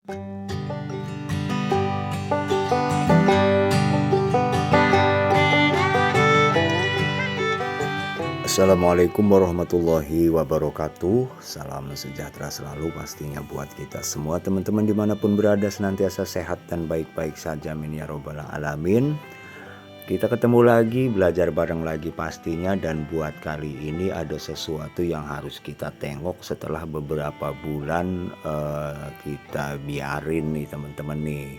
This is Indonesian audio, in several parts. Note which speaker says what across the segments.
Speaker 1: Assalamualaikum warahmatullahi wabarakatuh. Salam sejahtera selalu pastinya buat kita semua teman-teman dimanapun berada, senantiasa sehat dan baik-baik saja, amin ya robbal alamin. Kita ketemu lagi, belajar bareng lagi pastinya, dan buat kali ini ada sesuatu yang harus kita tengok setelah beberapa bulan kita biarin nih teman-teman nih,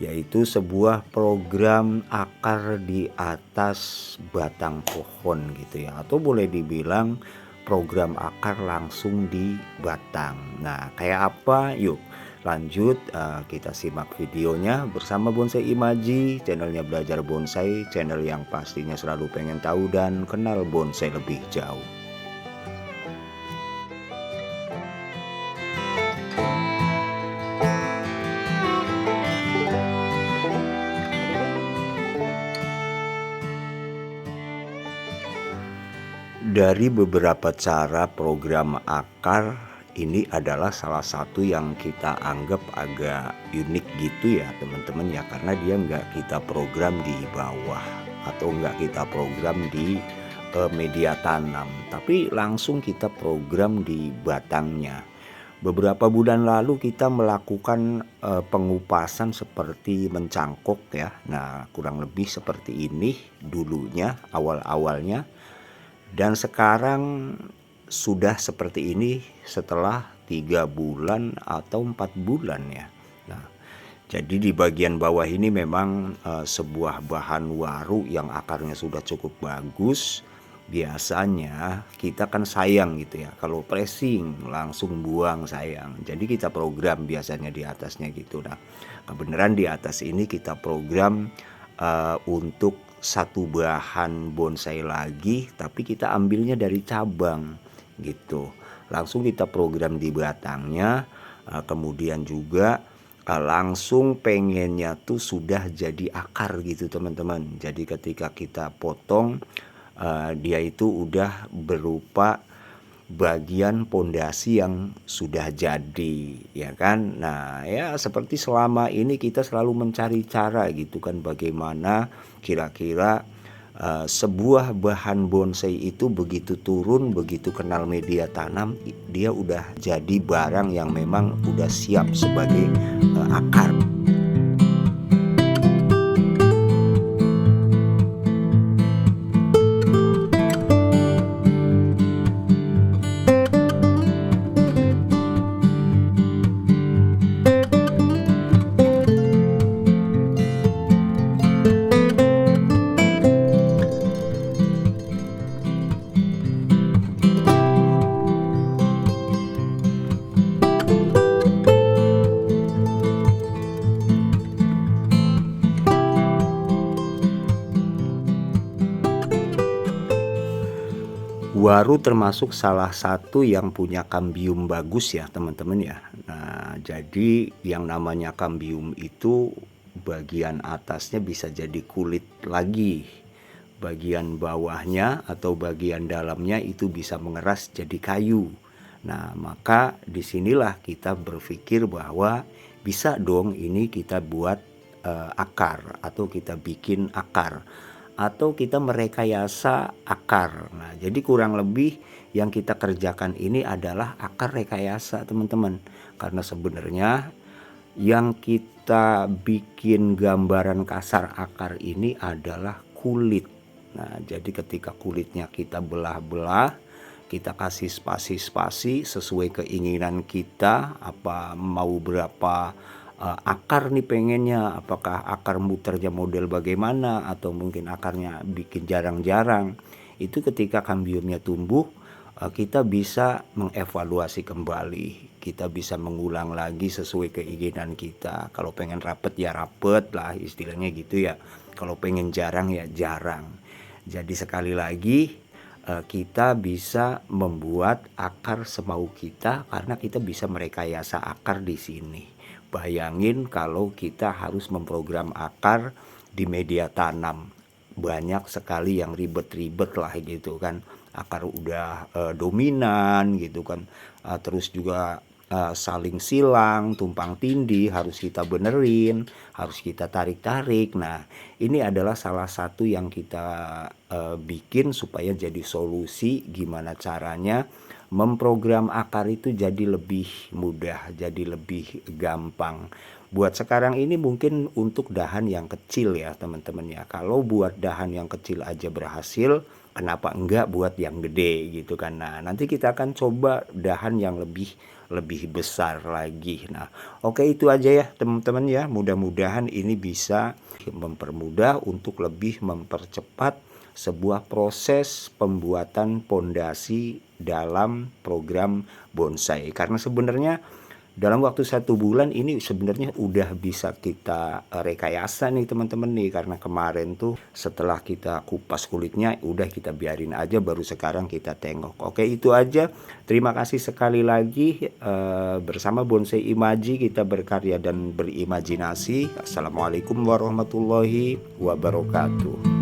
Speaker 1: yaitu sebuah program akar di atas batang pohon gitu ya, atau boleh dibilang program akar langsung di batang. Nah, kayak apa? Yuk lanjut, kita simak videonya bersama Bonsai Imaji, channelnya Belajar Bonsai, channel yang pastinya selalu pengen tahu dan kenal bonsai lebih jauh. Dari beberapa cara program akar, ini adalah salah satu yang kita anggap agak unik gitu ya teman-teman ya, karena dia nggak kita program di bawah atau nggak kita program di media tanam, tapi langsung kita program di batangnya. Beberapa bulan lalu kita melakukan pengupasan seperti mencangkok ya. Nah, kurang lebih seperti ini dulunya awal-awalnya. Dan sekarang sudah seperti ini setelah 3 bulan atau 4 bulan ya. Nah, jadi di bagian bawah ini memang sebuah bahan waru yang akarnya sudah cukup bagus. Biasanya kita kan sayang gitu ya, kalau pressing langsung buang sayang. Jadi kita program biasanya di atasnya gitu. Nah, kebenaran di atas ini kita program untuk satu bahan bonsai lagi, tapi kita ambilnya dari cabang gitu. Langsung kita program di batangnya, kemudian juga langsung pengennya tuh sudah jadi akar gitu teman-teman. Jadi ketika kita potong, dia itu udah berupa bagian pondasi yang sudah jadi ya kan. Nah ya, seperti selama ini kita selalu mencari cara gitu kan, bagaimana kira-kira sebuah bahan bonsai itu begitu turun, begitu kenal media tanam, dia udah jadi barang yang memang udah siap sebagai akar. Waru termasuk salah satu yang punya kambium bagus ya teman-teman ya. Nah, jadi yang namanya kambium itu bagian atasnya bisa jadi kulit lagi, bagian bawahnya atau bagian dalamnya itu bisa mengeras jadi kayu. Nah, maka disinilah kita berpikir bahwa bisa dong ini kita buat akar, atau kita bikin akar, atau kita merekayasa akar. Nah, jadi kurang lebih yang kita kerjakan ini adalah akar rekayasa teman-teman. Karena sebenarnya yang kita bikin gambaran kasar akar ini adalah kulit. Nah, jadi ketika kulitnya kita belah-belah, kita kasih spasi-spasi sesuai keinginan kita, apa mau berapa akar nih pengennya, apakah akar muternya model bagaimana, atau mungkin akarnya bikin jarang-jarang. Itu ketika kambiumnya tumbuh, kita bisa mengevaluasi kembali, kita bisa mengulang lagi sesuai keinginan kita. Kalau pengen rapet ya rapet lah istilahnya gitu ya, kalau pengen jarang ya jarang. Jadi sekali lagi kita bisa membuat akar semau kita karena kita bisa merekayasa akar di sini. Bayangin kalau kita harus memprogram akar di media tanam, banyak sekali yang ribet-ribet lah gitu kan. Akar udah dominan gitu kan, terus juga saling silang, tumpang tindih, harus kita benerin, harus kita tarik-tarik. Nah, ini adalah salah satu yang kita bikin supaya jadi solusi gimana caranya memprogram akar itu jadi lebih mudah, jadi lebih gampang. Buat sekarang ini mungkin untuk dahan yang kecil ya teman-teman ya. Kalau buat dahan yang kecil aja berhasil, kenapa enggak buat yang gede gitu kan. Nah, nanti kita akan coba dahan yang lebih besar lagi. Nah, oke, itu aja ya teman-teman ya. Mudah-mudahan ini bisa mempermudah untuk lebih mempercepat sebuah proses pembuatan pondasi dalam program bonsai. Karena sebenarnya dalam waktu 1 bulan ini sebenarnya udah bisa kita rekayasa nih teman-teman nih. Karena kemarin tuh setelah kita kupas kulitnya udah kita biarin aja, baru sekarang kita tengok. Oke, itu aja. Terima kasih sekali lagi. Bersama Bonsai Imaji kita berkarya dan berimajinasi. Assalamualaikum warahmatullahi wabarakatuh.